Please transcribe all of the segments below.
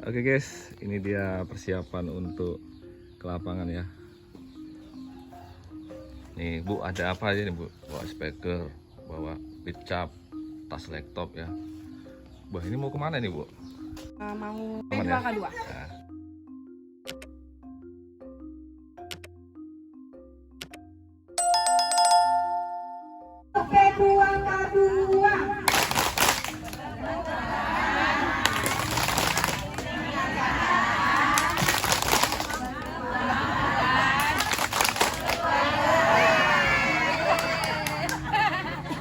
Oke guys, ini dia persiapan untuk ke lapangan ya. Nih Bu, ada apa aja nih Bu? Bawa speaker, bawa pickup, tas laptop ya. Wah, ini mau kemana nih Bu? Mau Aman ya? K2. Nah. P2K2.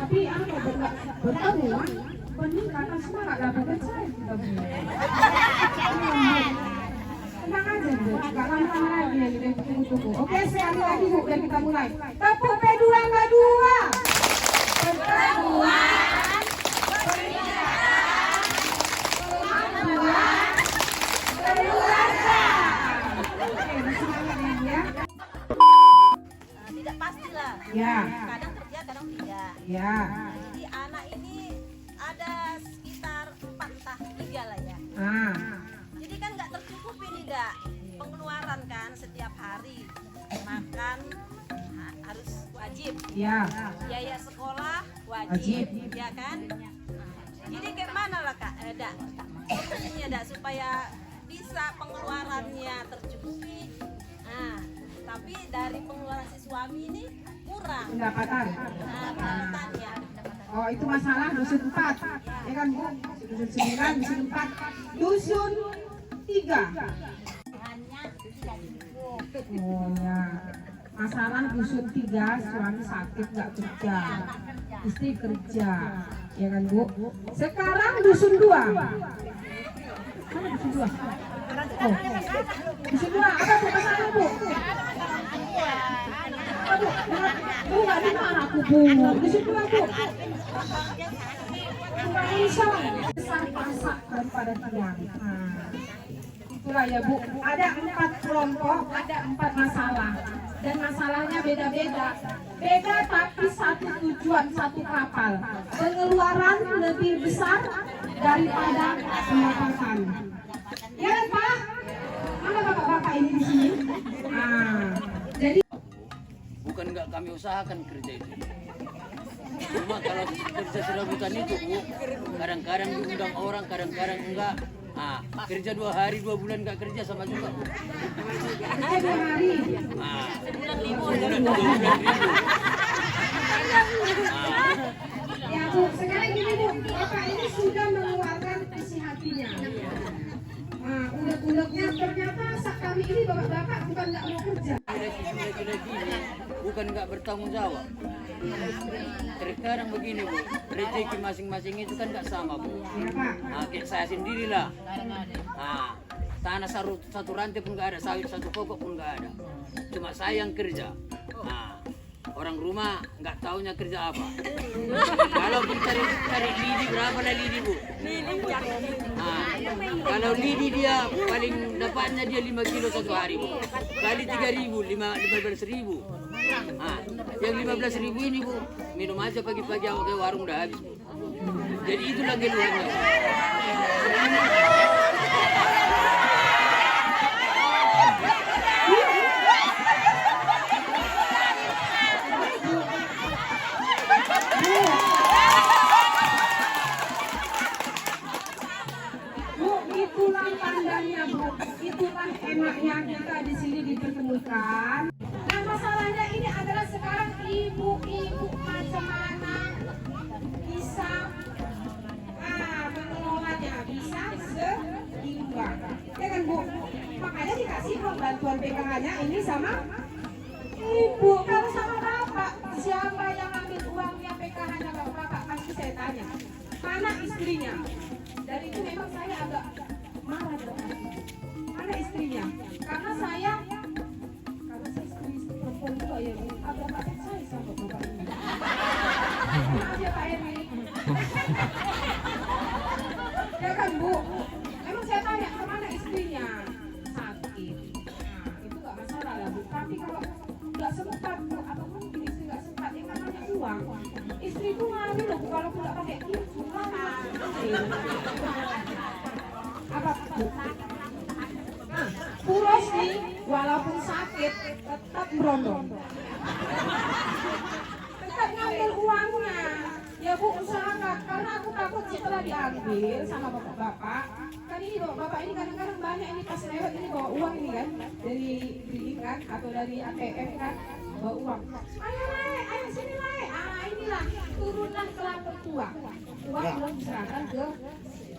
Tapi apa bertemu? Peningkatan semangat lah bukan saya kita punya. Tenang aja Bu, gak lama lagi yang kita tunggu. Oke, sekali lagi Bu, dan kita mulai. Tepuk P2K2. Pertemuan, pernikahan, keluarga. Oke, semangat ya. Tidak pastilah. Ya. Kadang kerja, kadang tidak. Ya. Jadi anak ini ada sekitar 4 entah 3 lah ya. Jadi kan nggak tercukupi nih Dak. Pengeluaran kan setiap hari makan harus wajib. Ya. Biaya sekolah Wajib. wajib, ya kan? Jadi kayak mana lah Kak? Dak. Solusinya Dak supaya bisa pengeluarannya tercukupi. Nah, tapi dari pengeluaran si suami ini kurang. Pendapatan. Pendapatannya. Oh, itu masalah dusun 4. Ya kan Bu? Dusun 9, dusun 4. Dusun 3. Oh ya. Masalah dusun 3, suami sakit nggak kerja. Istri kerja. Ya kan Bu? Sekarang dusun 2. Mana dusun 2? Oh. Dusun 2, apa Bu masalah Bu? Aduh, Bu nggak dimana aku Bu? Dusun 2 Bu. Kurang bisa besar pasak daripada tiang. Itulah ya Bu, ada 4 kelompok, ada 4 masalah, dan masalahnya beda-beda. Beda tapi satu tujuan, satu kapal. Pengeluaran lebih besar daripada pendapatan. Ya kan Pak? Mana bapak-bapak ini di sini? Jadi bukan nggak kami usahakan kerja itu. Cuma kalau kerja serabutan itu Bu, kadang-kadang diundang orang, kadang-kadang enggak. Kerja 2 hari 2 bulan nggak kerja sama juga Bu. kerja 2 hari. Sebulan 2 bulan ribu. Ya Bu, sekarang gini Bu, Bapak ini sudah mengeluarkan isi hatinya. Unek-uneknya ternyata kami ini bapak-bapak bukan nggak mau kerja. Lagi-lagi bukan nggak bertanggung jawab. Terkadang begini Bu, rezeki masing-masing itu kan nggak sama Bu. Ya Pak. Kayak saya sendirilah. Tanah satu rantai pun nggak ada, sawit satu pokok pun nggak ada. Cuma saya yang kerja. Orang rumah nggak taunya kerja apa. Kalau kita cari lidi, berapa lah lidi Bu? Kalau lidi dia paling dapatnya dia 5 kilo 1 hari Bu. Kali 3.000, 15.000. Yang 15.000 ini Bu, minum aja pagi-pagi awak ke warung udah habis Bu. Jadi itulah keluhannya. Bu, itulah pandangnya Bu, itulah enaknya kita di sini dipertemukan. Nah masalahnya ini adalah sekarang ibu-ibu macam mana bisa mengelolanya, bisa seimbang. Ya kan Bu? Makanya dikasih kok bantuan PKH-nya ini sama ibu. Kalau sama bapak, siapa yang ambil uangnya PKH-nya bapak? Pasti saya tanya. Mana istrinya? Dan itu memang saya agak marah dengan mana istrinya? Karena saya istri perempuan juga ya Bu, agak kaget saya sama bapak ini. Maaf ya Pak Eri. Ya kan Bu? Memang saya tanya kemana istrinya? Sakit. Nah itu nggak masalah lah Bu. Tapi kalau nggak sempat Bu, atau mungkin istri nggak sempat, yang namanya uang. Istri itu ngaruh loh Bu, kalau nggak pakai itu. Puros nih, walaupun sakit, tetap berondong. Tetap ngambil uangnya. Ya Bu, usahakan. Karena aku takut setelah diambil sama bapak-bapak. Kan ini bapak ini kadang-kadang banyak ini pas lewat ini bawa uang ini kan. Dari BRI kan, atau dari ATM kan. Bawa uang. Ayo sini naik. Inilah, turunlah ke lapor tua. Uang belum diserahkan ke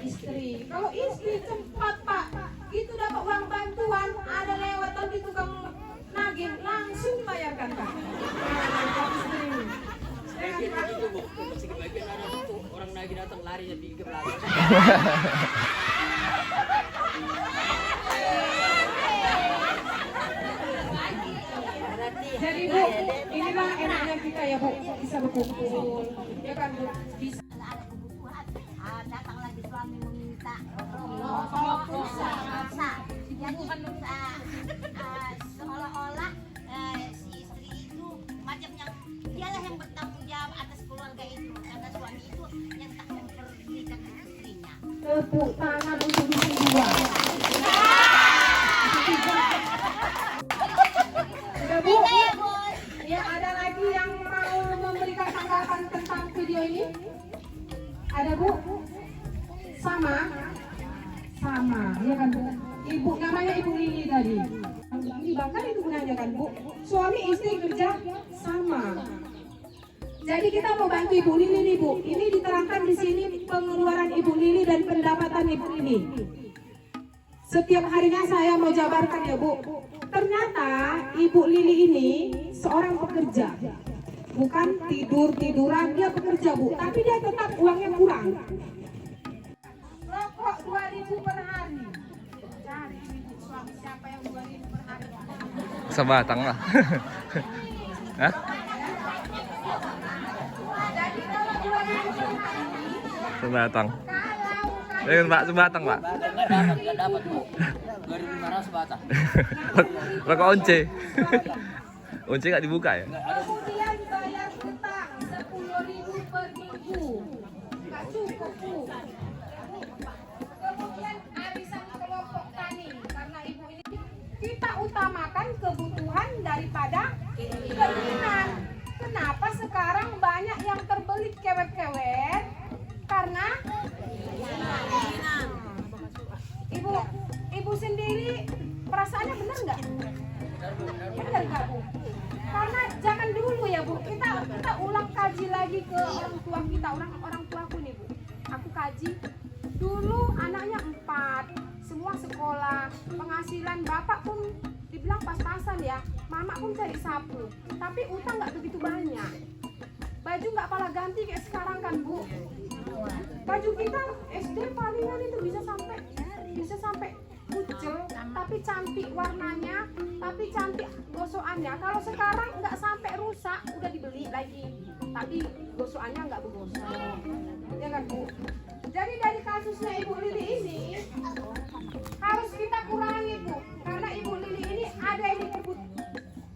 istri. Kalau istri cepat Pak, itu dapat uang bantuan, ada lewatan di tukang nagih, langsung bayarkan Kak. Istri. Itu Bu, sebagian ada tuh orang nagih datang larinya di belakang. Jadi Bu, inilah enaknya kita ya Bu, bisa berkumpul. Ya kan Bu, bisa. Ada kebutuhan, datang lagi suami meminta Pulsa. jadi seolah-olah si istri itu macam yang dialah yang bertanggung jawab atas keluarga itu, karena suami itu yang tak memperdulikan istrinya. Tepuk tangan untuk istri dua. Sudah Bu, ya ada lagi yang mau memberikan tanggapan tentang video ini? Ada Bu? Sama, ya kan Bu? Ibu namanya Ibu Lili tadi. Ini bahkan itu gunanya kan Bu? Suami istri kerja sama. Jadi kita mau bantu Ibu Lili nih Bu. Ini diterangkan di sini pengeluaran Ibu Lili dan pendapatan Ibu Lili. Setiap harinya saya mau jabarkan ya Bu. Ternyata Ibu Lili ini seorang pekerja. Bukan tiduran, dia bekerja Bu. Tapi dia tetap uangnya kurang. Rokok 2.000 per hari. Cari suami siapa yang 2.000 per hari? Sebatang lah. Hah? Jadi kalau 2.000 per hari, Sebatang. kalau Pak, sebatang Pak. Nggak dapat Bu. 2.500 batang. Rokok once. Once nggak dibuka ya? kemudian bayar utang 10.000 per minggu, nggak cukup Bu. Kemudian arisan kelompok tani, karena ibu ini kita utamakan kebutuhan daripada keinginan. Kenapa sekarang banyak yang terbelit kewet-kewet? Karena ibu sendiri perasaannya benar nggak? Benar nggak Bu? Karena zaman dulu ya Bu, kita ulang kaji lagi ke orang tua kita, orang tuaku nih Bu. Aku kaji dulu anaknya 4, semua sekolah, penghasilan bapak pun dibilang pas-pasan ya, mama pun cari sapu, tapi utang nggak begitu banyak. Baju nggak pala ganti kayak sekarang kan Bu. Baju kita SD palingan itu bisa sampai kucel, tapi cantik warnanya, tapi cantik gosokannya. Kalau sekarang nggak sampai rusak, udah dibeli lagi, tapi gosokannya nggak bergosok, ya kan Bu? Jadi dari kasusnya Ibu Lili ini harus kita kurangi Bu, karena Ibu Lili ini ada ini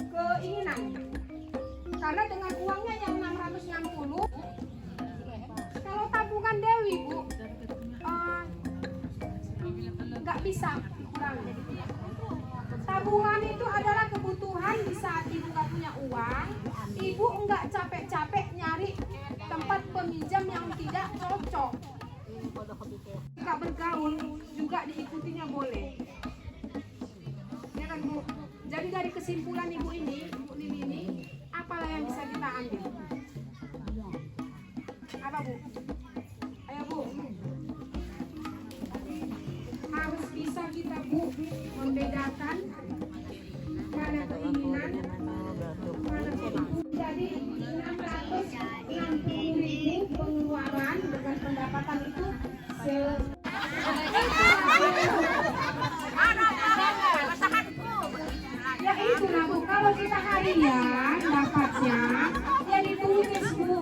keinginan. Karena dengan uangnya yang 660, kalau tabungan Dewi Bu, nggak bisa dikurangi. Tabungan itu adalah kebutuhan di saat ibu nggak punya uang, ibu nggak capek-capek nyari tempat peminjam yang tidak cocok. Jika bergaul juga diikutinya boleh, ya kan Bu? Jadi dari kesimpulan ibu ini, Ibu Lili ini, apalah yang bisa kita ambil? Apa Bu? Ayo Bu. Harus bisa kita Bu membedakan mana keinginan, mana kebutuhan. Jadi 660.000 pengeluaran dengan pendapatan itu ya itu lah Bu. Kalau kita harian dapatnya ya ditulis Bu.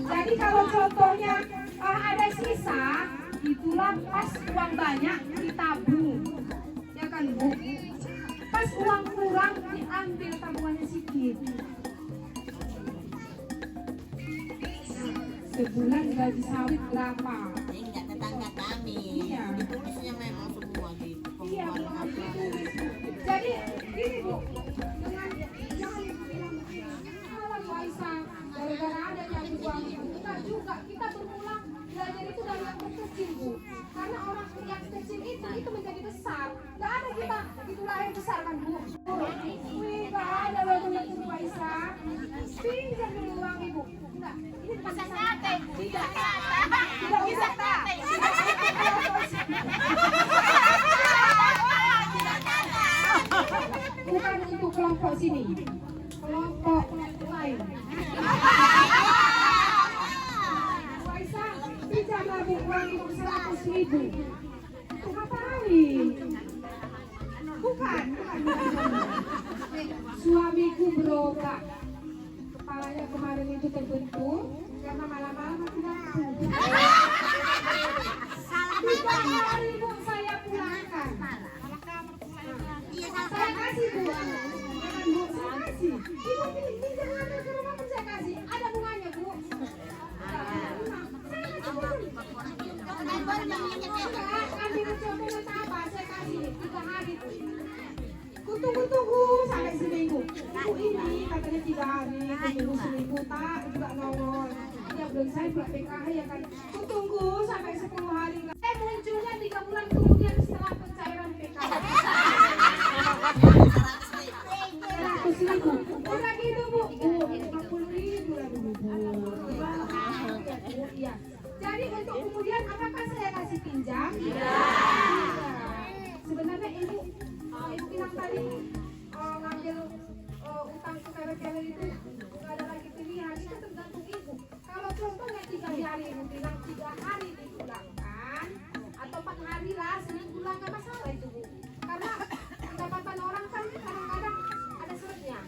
Jadi kalau contohnya ada sisa, itulah pas uang banyak ditabung, ya kan Bu? Pas uang kurang diambil tabungannya sedikit. Sebulan gaji sawit berapa? Enggak tetangga kami. Iya. Ditulisnya memang semua gitu. kelompok sini, kelompok lain. Waisa, pinjamlah Bu uang Ibu 100.000. Untuk ngapain? Bukan. Suamiku berobat. Kepalanya kemarin itu terbentur karena malam-malam mati lampu. 3 hari Bu saya pulangkan. Saya kasih Bu. Jangan Bu, saya kasih. Ibu ini jangan ambil ke rumah pun saya kasih. Ada bunganya Bu. Ambil contohnya apa? Saya kasih 3 hari Bu. Tunggu sampai seminggu. Ibu ini katanya 3 hari, tunggu seminggu tak juga nongol. Ya belum saya buat PKH ya kan. Tunggu sampai 10 hari. Munculnya 3 bulan kemudian setelah pencairan PKH. 100.000. Udah gitu Bu. 50.000 lagi Bu. Iya. Jadi untuk kemudian apakah saya kasih pinjam? Iya. Sebenarnya Ibu bilang tadi ngambil utang ke cewek-cewek itu nggak ada lagi pilihan, itu tergantung Ibu. Kalau contohnya 3 hari Ibu bilang 3 hari dipulangkan atau 4 hari lah, seminggu lah nggak masalah itu Bu. Karena pendapatan orang kan kadang-kadang ada seretnya,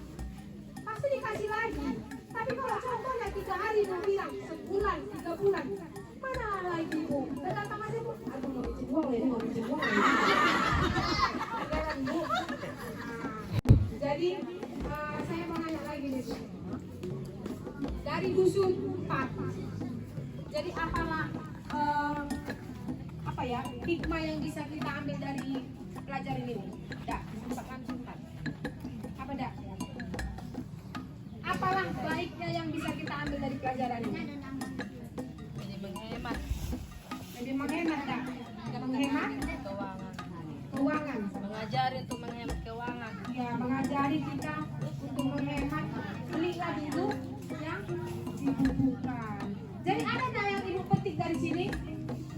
pasti dikasih lagi. Tapi kalau contohnya 3 hari Ibu bilang sebulan, 3 bulan, mana lagi Bu? Datang aja Bu, aduh mau bikin uang ya, mau bikin uang ya. Bu. Jadi saya mau nanya lagi nih Bu. Dari dusun 4. Jadi apalah apa ya hikmah yang bisa kita ambil dari pelajaran ini? Dak, sempat. Apa dak? Apalah baiknya yang bisa kita ambil dari pelajaran ini? Jadi menghemat. Jadi menghemat dak. Menghemat keuangan. Mengajari untuk menghemat keuangan. Ya, mengajari kita untuk menghemat. Belilah dulu yang dibutuhkan. Jadi ada nggak yang Ibu petik dari sini?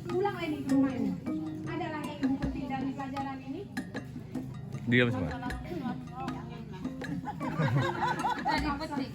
Pulang lagi ke rumah ini. Adalah yang Ibu petik dari pelajaran ini? Diam semua. Jadi petik.